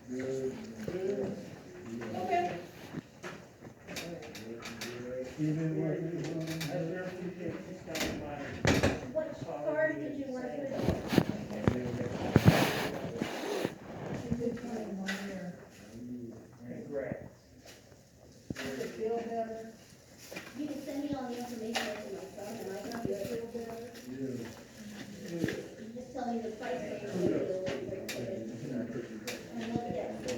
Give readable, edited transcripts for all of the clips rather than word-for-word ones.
Okay. What card did you want to put on? Congrats. Does it feel better? You can send me all the information to my phone and I can do it. Feel better? You just tell me the price of the and we'll get it.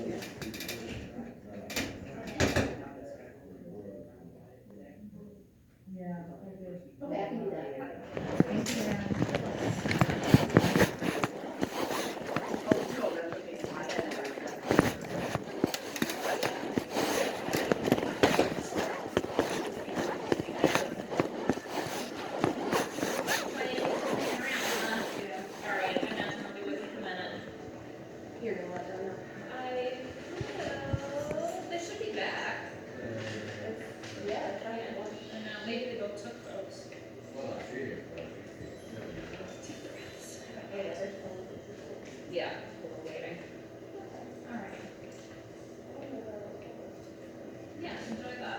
Yeah, I did. Okay, I can do that. You're gonna let them know. They should be back. Yeah, it's fine. I know, maybe they both took those. Yeah, we're waiting. Alright. Yeah, enjoy that.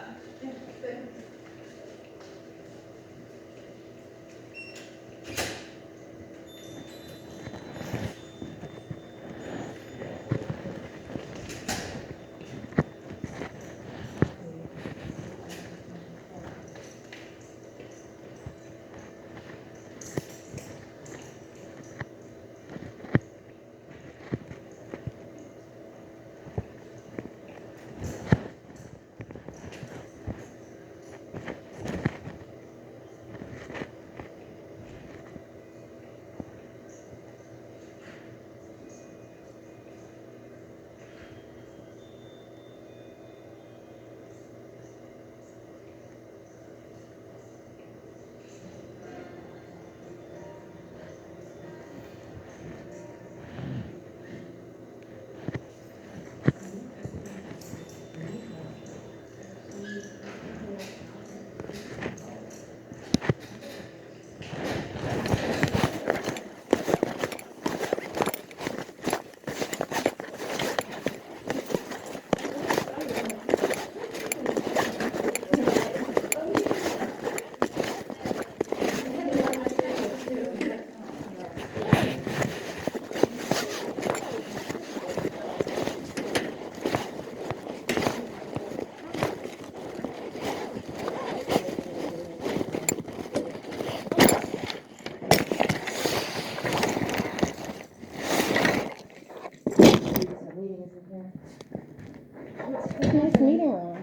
Nice meeting room.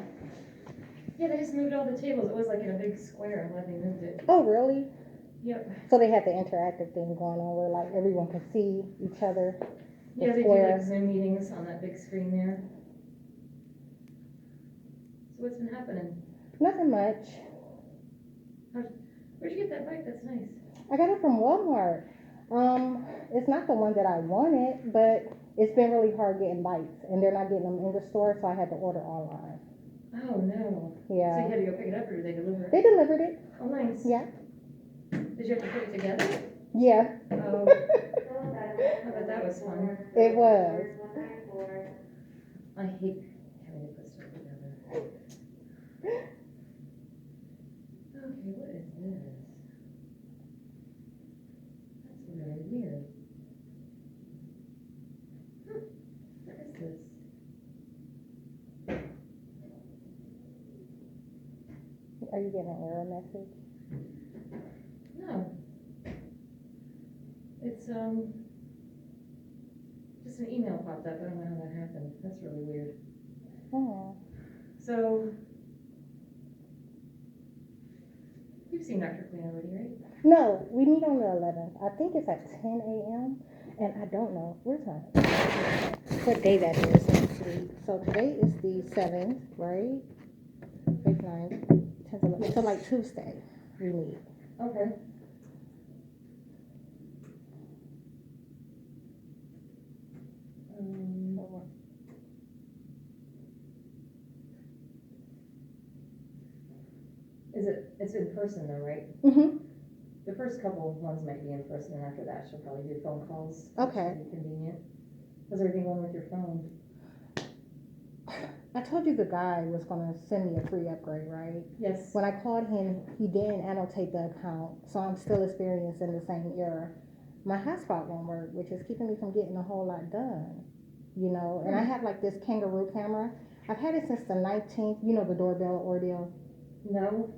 Yeah, they just moved all the tables. It was like in a big square. I'm glad they moved it. Oh, really? Yep. So they had the interactive thing going on where like everyone can see each other. Yeah, they do square. like Zoom meetings on that big screen there. So what's been happening? Nothing much. Where'd you get that bike? That's nice. I got it from Walmart. It's not the one that I wanted, but it's been really hard getting bikes, and they're not getting them in the store, so I had to order online. Oh no. So Yeah. you had to go pick it up or did they deliver it? They delivered it. Oh nice. Yeah. Did you have to put it together? Yeah. Oh. I bet that was fun. It was. I hate having to put stuff together. Okay, what is this? That's really weird. What is this? Are you getting an error message? No. It's just an email popped up. I don't know how that happened. That's really weird. Oh. So you've seen Dr. Queen already, right? No, we meet on the 11th. I think it's at 10 a.m. And I don't know. Where's my... What day that is next week. So today is the 7th, right? 8, 9, 10, 11. So like Tuesday we meet. Okay. It's in person though, right? Mm-hmm. The first couple of ones might be in person, and after that she'll probably do phone calls. Okay. Which will be convenient. How's everything going with your phone? I told you the guy was gonna send me a free upgrade, right? Yes. When I called him, he didn't annotate the account, so I'm still experiencing the same error. My hotspot won't work, which is keeping me from getting a whole lot done. You know, and I have like this kangaroo camera. I've had it since the 19th, you know, the doorbell ordeal. No.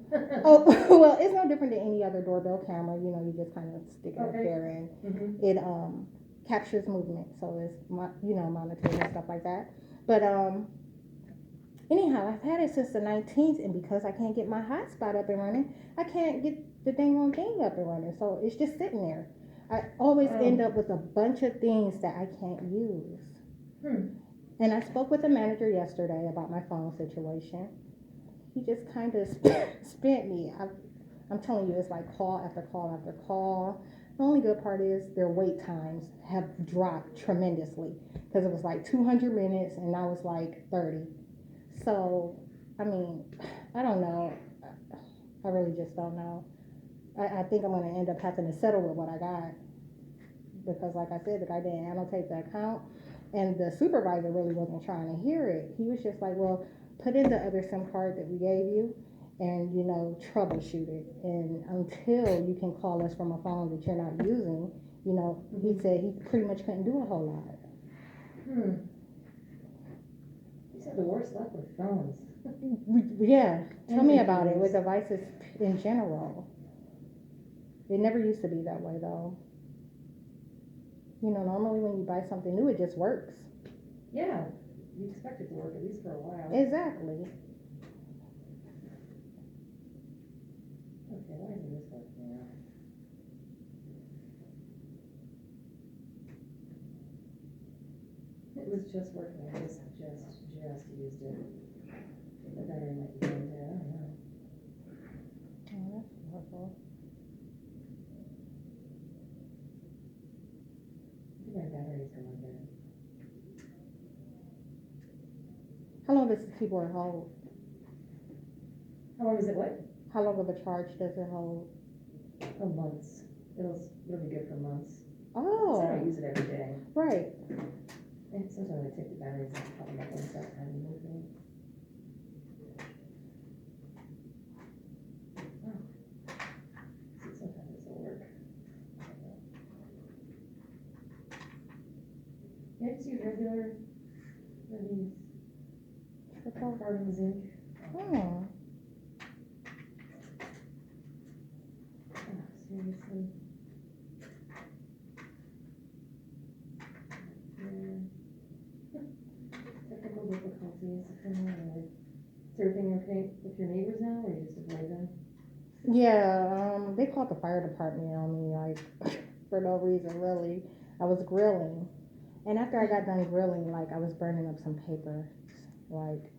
Oh, well, it's no different than any other doorbell camera. You know, you just kind of stick it up Okay. there and Mhm. it captures movement, so it's you know, monitored and stuff like that. But anyhow, I've had it since the 19th, and because I can't get my hotspot up and running, I can't get the dang on thing up and running. So it's just sitting there. I always end up with a bunch of things that I can't use. And I spoke with the manager yesterday about my phone situation. He just kind of spent me. I'm telling you, it's like call after call after call. The only good part is their wait times have dropped tremendously because it was like 200 minutes and now it's like 30. So, I mean, I don't know. I really just don't know. I think I'm going to end up having to settle with what I got because, like I said, the guy didn't annotate the account, and the supervisor really wasn't trying to hear it. He was just like, well, put in the other SIM card that we gave you and, you know, troubleshoot it. And until you can call us from a phone that you're not using, you know, he said he pretty much couldn't do a whole lot. You said the worst luck with phones. Yeah, tell me about it with devices in general. It never used to be that way though. You know, normally when you buy something new, it just works. Yeah, you expect it to work at least for a while. Exactly. Okay, why isn't this working now? It was just working, I just used it. The battery might be going dead, I don't know. Oh, that's horrible. I think my battery's going dead. How long does the keyboard hold? How long is it what? How long of a charge does it hold? Oh, months. It'll be good for months. Oh. So I don't use it every day. Right. And sometimes I take the batteries out and pop them up and start kind of moving. Oh. See, sometimes this will work. Yeah, just use regular, these carbon zinc. Oh. Oh, seriously. Technical difficulties. Is everything okay with your neighbors now, or you just avoid them? Yeah, they called the fire department on me, like, for no reason, really. I was grilling. And after I got done grilling, like, I was burning up some papers, like,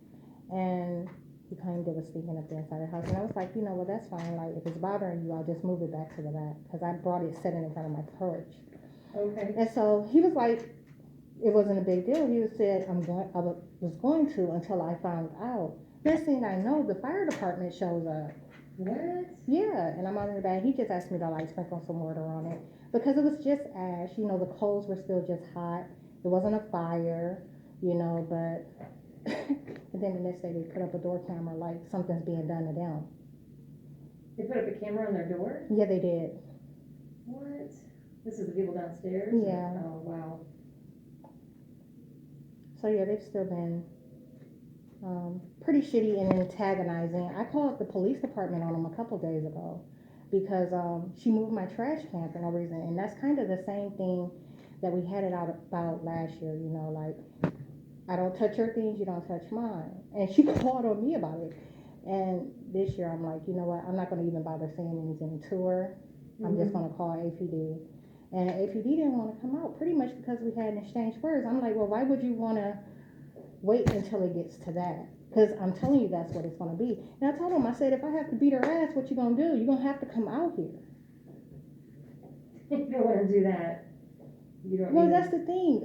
and he claimed it was stinking up the inside of the house. And I was like, you know, well, that's fine. Like, if it's bothering you, I'll just move it back to the back. Because I brought it sitting in front of my porch. Okay. And so he was like, it wasn't a big deal. He said, I was going to until I found out. Next thing I know, the fire department shows up. What? Yeah, and I'm on the back. He just asked me to like sprinkle some water on it because it was just ash. You know, the coals were still just hot. It wasn't a fire, you know, but and then the next day they put up a door camera like something's being done to them. They put up a camera on their door? Yeah, they did. What? This is the people downstairs? Yeah. Oh, wow. So yeah, they've still been pretty shitty and antagonizing. I called the police department on them a couple days ago because she moved my trash can for no reason, and that's kind of the same thing that we had it out about last year. You know, like, I don't touch your things, you don't touch mine, and she called on me about it. And this year I'm like, you know what, I'm not going to even bother saying anything to her. I'm just going to call APD. And APD didn't want to come out pretty much because we had exchanged words. I'm like, well, why would you want to wait until it gets to that? Because I'm telling you that's what it's going to be. And I told him, I said, if I have to beat her ass, what you going to do? You're going to have to come out here. You don't want to do that. You don't. Well, that's the thing.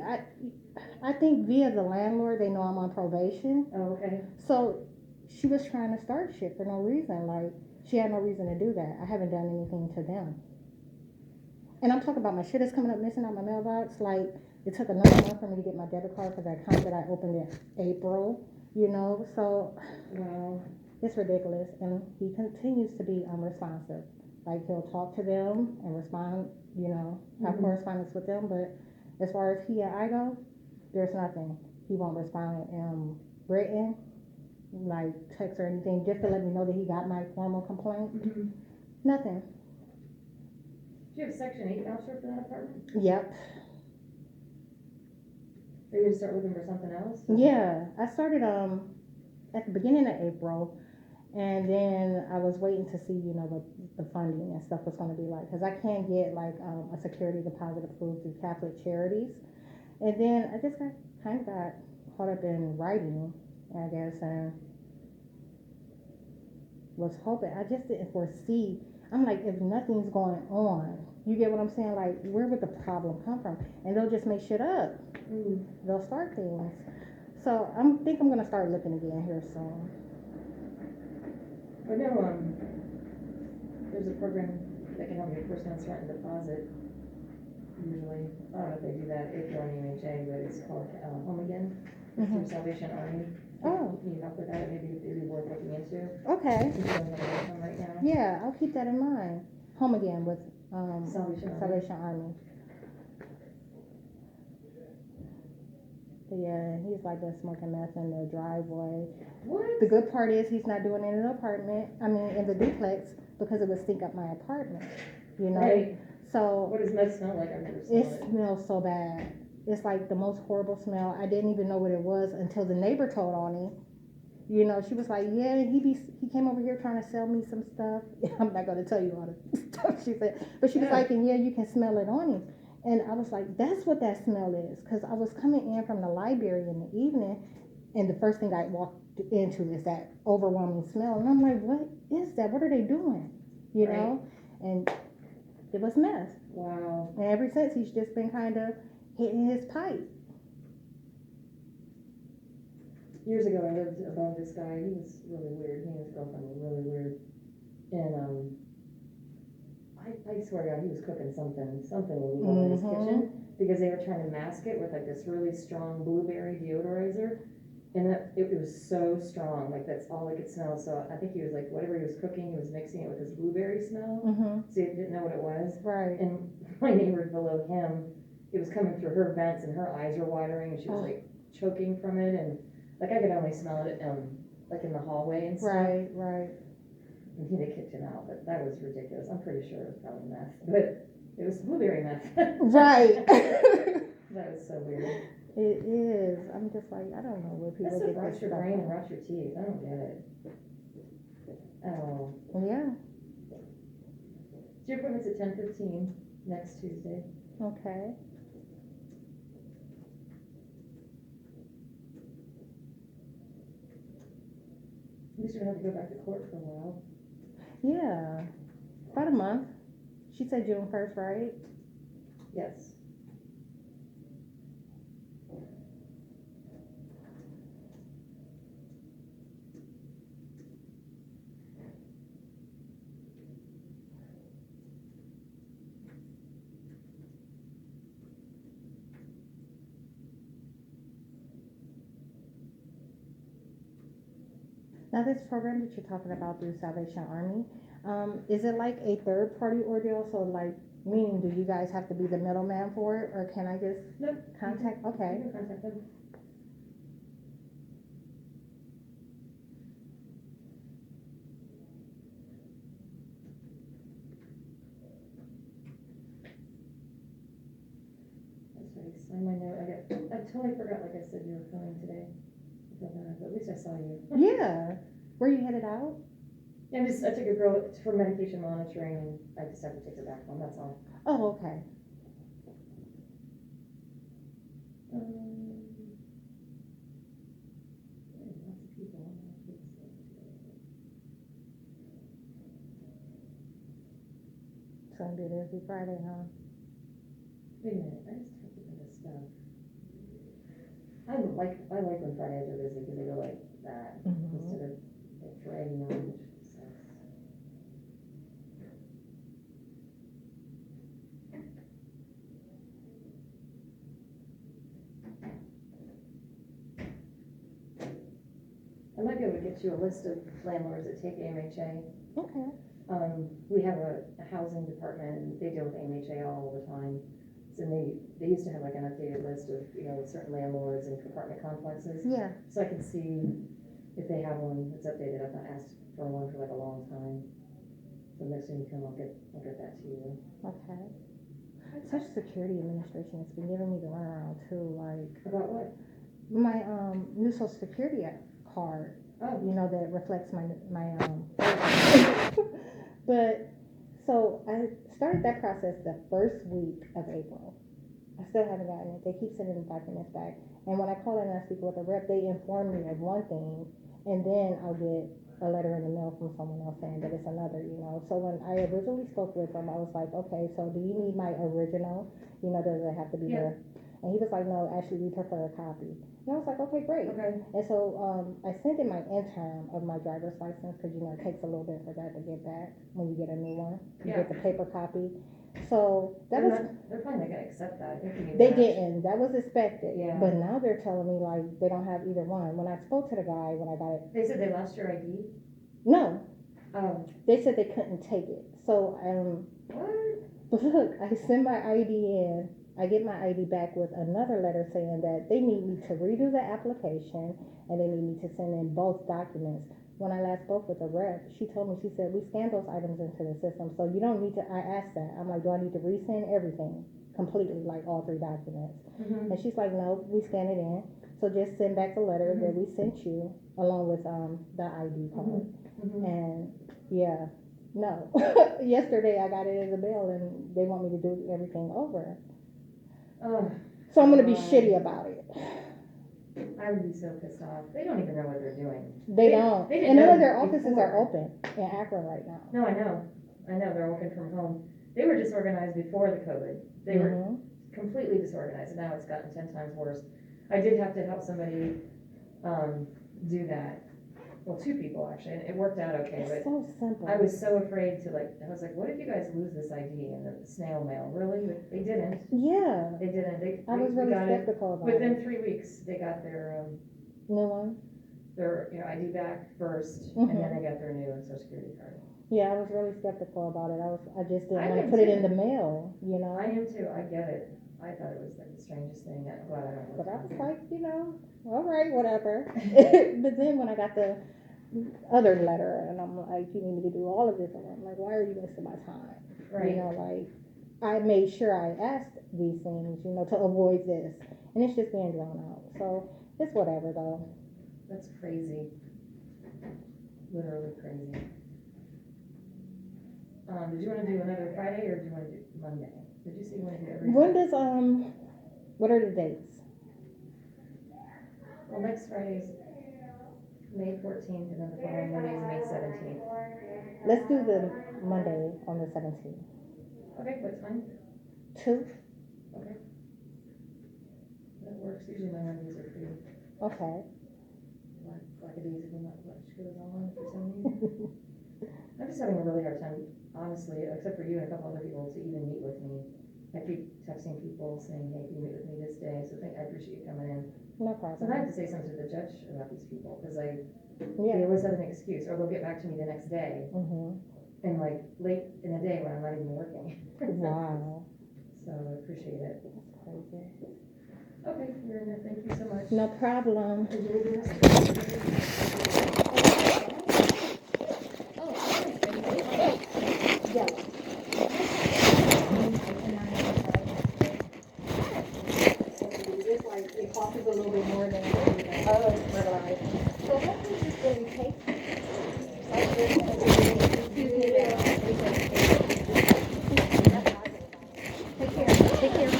I think via the landlord, they know I'm on probation. Oh, okay. So she was trying to start shit for no reason. Like, she had no reason to do that. I haven't done anything to them. And I'm talking about my shit is coming up missing out my mailbox. Like, it took another month for me to get my debit card for that account that I opened in April. you know, so Wow. it's ridiculous. And he continues to be unresponsive. Like he'll talk to them and respond, you know, have Mhm. correspondence with them, but as far as he and I go, there's nothing. He won't respond in written, like text or anything, just to let me know that he got my formal complaint. Mhm. Nothing. Do you have Section 8 voucher for that apartment? Yep. Are you gonna start looking for something else? Yeah, I started at the beginning of April, and then I was waiting to see, you know, what the funding and stuff was going to be like, because I can't get like a security deposit approved through Catholic Charities, and then I just got caught up in writing, I guess, and was hoping. I just didn't foresee. I'm like, if nothing's going on, you get what I'm saying? Like, where would the problem come from? And they'll just make shit up. Mm. They'll start things. So think I'm gonna start looking again here soon. I know, there's a program that can help you first month's rent and deposit. Usually, I don't know if they do that if you're on UHA, but it's called, Home Again. It's through Mhm. Salvation Army. Oh. Need help with that, maybe it'd be worth looking into. Okay. Since you don't have an income right now. Yeah, I'll keep that in mind. Home Again with Salvation Army. Army. But yeah, he's like been smoking meth in the driveway. What? The good part is he's not doing it in the apartment. I mean, in the duplex, because it would stink up my apartment. You know. Right. So What does meth smell like? I've never smelled it it. smells so bad. It's like the most horrible smell. I didn't even know what it was until the neighbor told on me. You know, she was like, yeah, he came over here trying to sell me some stuff. I'm not going to tell you all the stuff she said. But she was like, and yeah, you can smell it on him. And I was like, that's what that smell is. Because I was coming in from the library in the evening, and the first thing I walked into is that overwhelming smell. And I'm like, what is that? What are they doing? You know? And it was meth. Wow. And ever since, he's just been kind of hitting his pipe. Years ago, I lived above this guy. He was really weird. He and his girlfriend were really weird. And I swear to God, he was cooking something illegal in his kitchen because they were trying to mask it with like this really strong blueberry deodorizer. And it was so strong, like that's all I could smell. So I think he was like, whatever he was cooking, he was mixing it with his blueberry smell. So he didn't know what it was. Right. And my neighbor below him, it was coming through her vents and her eyes were watering and she was like choking from it. And like I could only smell it like in the hallway and stuff. Right, right. And he'd have kicked him out, but that was ridiculous. I'm pretty sure it was probably meth, but it was blueberry meth. Right. That was so weird. It is. I'm just like, I don't know where people That's what get rots this your stuff brain and from. rots your teeth. I don't get it. Oh. Yeah. So your appointment's at 10:15 next Tuesday. Okay. At least you don't have to go back to court for a while. Yeah. About a month. She said June 1st, right? Yes. Now, this program that you're talking about through Salvation Army, is it like a third party ordeal? So, like, meaning do you guys have to be the middleman for it, or can I just contact? Okay. You can contact them. That's right. Sign my note. I totally forgot. Like I said, you were coming today. I feel bad, but at least I saw you. Yeah. Were you headed out? Yeah, I took a girl for medication monitoring, and I just have to take her back home. That's all. Oh, okay. Lots of people on that. It's gonna be there every Friday, huh? Wait a minute, I just typed in this stuff. I like when Fridays are busy because they go like that instead of like dragging on, which sucks. I might be able to get you a list of landlords that take AMHA. Okay. We have a housing department, and they deal with AMHA all the time. So they used to have like an updated list of, with certain landlords and apartment complexes. Yeah. So I can see if they have one that's updated. I've not asked for one for like a long time. So next time you come, I'll get that to you. Okay. Social Security Administration has been giving me the runaround too, like About what? my new Social Security card. Oh. That reflects my but so I started that process the first week of April. I still haven't gotten it. They keep sending the documents back, and when I call in and I speak with a rep, they inform me of one thing, and then I'll get a letter in the mail from someone else saying that it's another. So when I originally spoke with him, I was like, okay, so do you need my original? Does it have to be there? And he was like, no, actually, we prefer a copy. And I was like, okay, great. Okay. And so I sent in my interim of my driver's license because, it takes a little bit for that to get back when you get a new one. You get the paper copy. So they're probably not going to accept that. I think they didn't. That was expected. Yeah. But now they're telling me, like, they don't have either one. When I spoke to the guy, when I got it. They said they lost your ID? No. Oh. They said they couldn't take it. So, What? but look, I send my ID in. I get my ID back with another letter saying that they need me to redo the application and they need me to send in both documents. When I last spoke with the rep, she told me, she said, we scan those items into the system, so you don't need to, I asked that. I'm like, do I need to resend everything completely, like all 3 documents? Mm-hmm. And she's like, no, we scan it in. So just send back the letter that we sent you along with the ID card. Mm-hmm. And yeah, no. Yesterday I got it in the mail and they want me to do everything over. Oh, so I'm going to be shitty about it. I would be so pissed off. They don't even know what they're doing. They don't. They and none of know their offices before. are open in Akron right now. No, I know. They're open from home. They were disorganized before the COVID. They were completely disorganized, and now it's gotten 10 times worse. I did have to help somebody do that. Well, 2 people actually, and it worked out okay. It's but so simple. I was so afraid to I was like, what if you guys lose this ID in the snail mail? Really? But they didn't. Yeah. They didn't. I was really skeptical about within it. 3 weeks, they got their New one? Their ID back first, and then they got their new Social Security card. Yeah, I was really skeptical about it. I just didn't I want to am put it too. in the mail, I am too. I get it. I thought it was like the strangest thing. I'm glad I don't know. But I was like, all right, whatever. But then when I got the other letter, and I'm like, you need me to do all of this, and I'm like, why are you wasting my time? Right. I made sure I asked these things, to avoid this, and it's just being drawn out. So it's whatever, though. That's crazy. Literally crazy. Did you want to do another Friday, or do you want to do Monday? Did you say you want to do every When Friday? does, what are the dates? Well, next Friday is May 14th, and then the following Monday is May 17th. Let's do the Monday on the 17th. Okay, what's fine? 2? Okay. That works. Usually my Mondays are free. Okay. Like a days when not much goes on for some reason. I'm just having a really hard time, honestly, except for you and a couple other people, to even meet with me. I keep texting people saying, hey, can you meet with me this day? So I appreciate you coming in. No problem. So I have to say something to the judge about these people, because they Yeah. always have an excuse, or they'll get back to me the next day, and late in the day when I'm not even working. Wow. So I appreciate it. That's crazy. Okay, you're in there. Thank you so much. No problem. Enjoy the rest of the Yeah. It's like it costs a little bit more than regular. So what does this really take? Take care. Take care.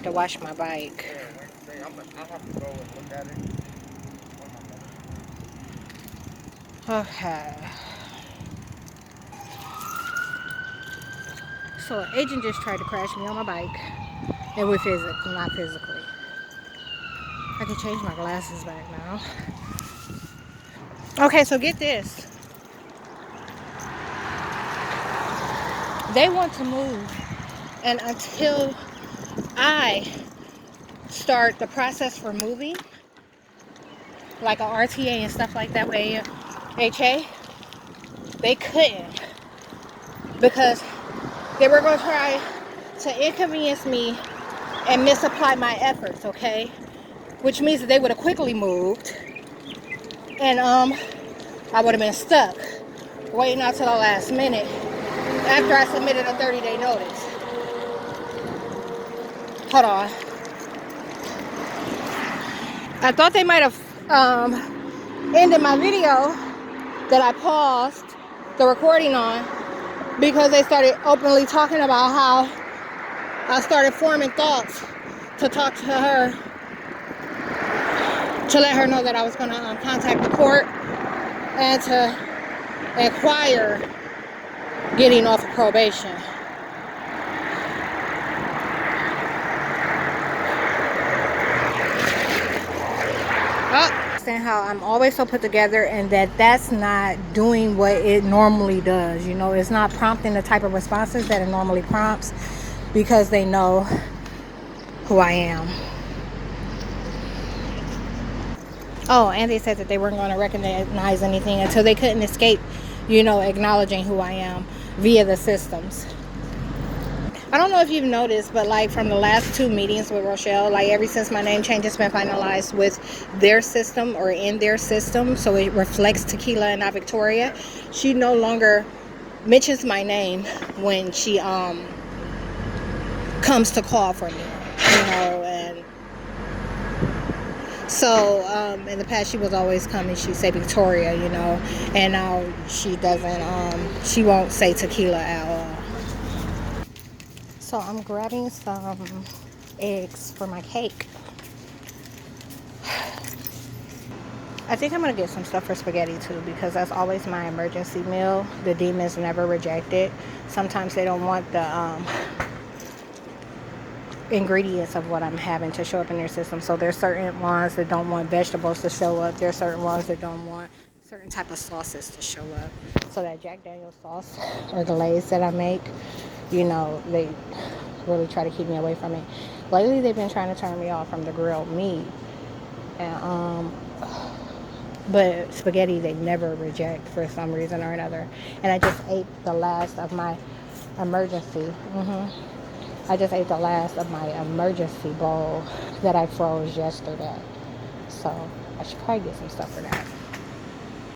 need to wash my bike. I'll have to go and look at it. Okay. So an agent just tried to crash me on my bike. And with physical, not physically. I can change my glasses back now. Okay, so get this. They want to move. And until I start the process for moving, like a RTA and stuff like that with HA, they couldn't. Because they were going to try to inconvenience me and misapply my efforts, okay? Which means that they would have quickly moved. And I would have been stuck waiting until the last minute after I submitted a 30-day notice. Hold on. I thought they might have ended my video that I paused the recording on because they started openly talking about how I started forming thoughts to talk to her, to let her know that I was going to contact the court and to inquire getting off of probation. Understand how I'm always so put together and that's not doing what it normally does. You know, it's not prompting the type of responses that it normally prompts because they know who I am. Oh, and they said that they weren't going to recognize anything until they couldn't escape, you know, acknowledging who I am via the systems. I don't know if you've noticed, but like from the last 2 meetings with Rochelle, like ever since my name change has been finalized with their system or in their system, so it reflects Tequila and not Victoria, she no longer mentions my name when she comes to call for me, you know. And so in the past she was always coming, she'd say Victoria, you know, and now she doesn't, she won't say Tequila at all. So I'm grabbing some eggs for my cake. I think I'm gonna get some stuff for spaghetti too because that's always my emergency meal. The demons never reject it. Sometimes they don't want the ingredients of what I'm having to show up in their system. So there's certain ones that don't want vegetables to show up. There's certain ones that don't want certain type of sauces to show up. So that Jack Daniel's sauce or the Lay's that I make, you know, they really try to keep me away from it. Lately they've been trying to turn me off from the grilled meat. And but spaghetti they never reject for some reason or another. And I just ate the last of my emergency. I just ate the last of my emergency bowl that I froze yesterday. So I should probably get some stuff for that.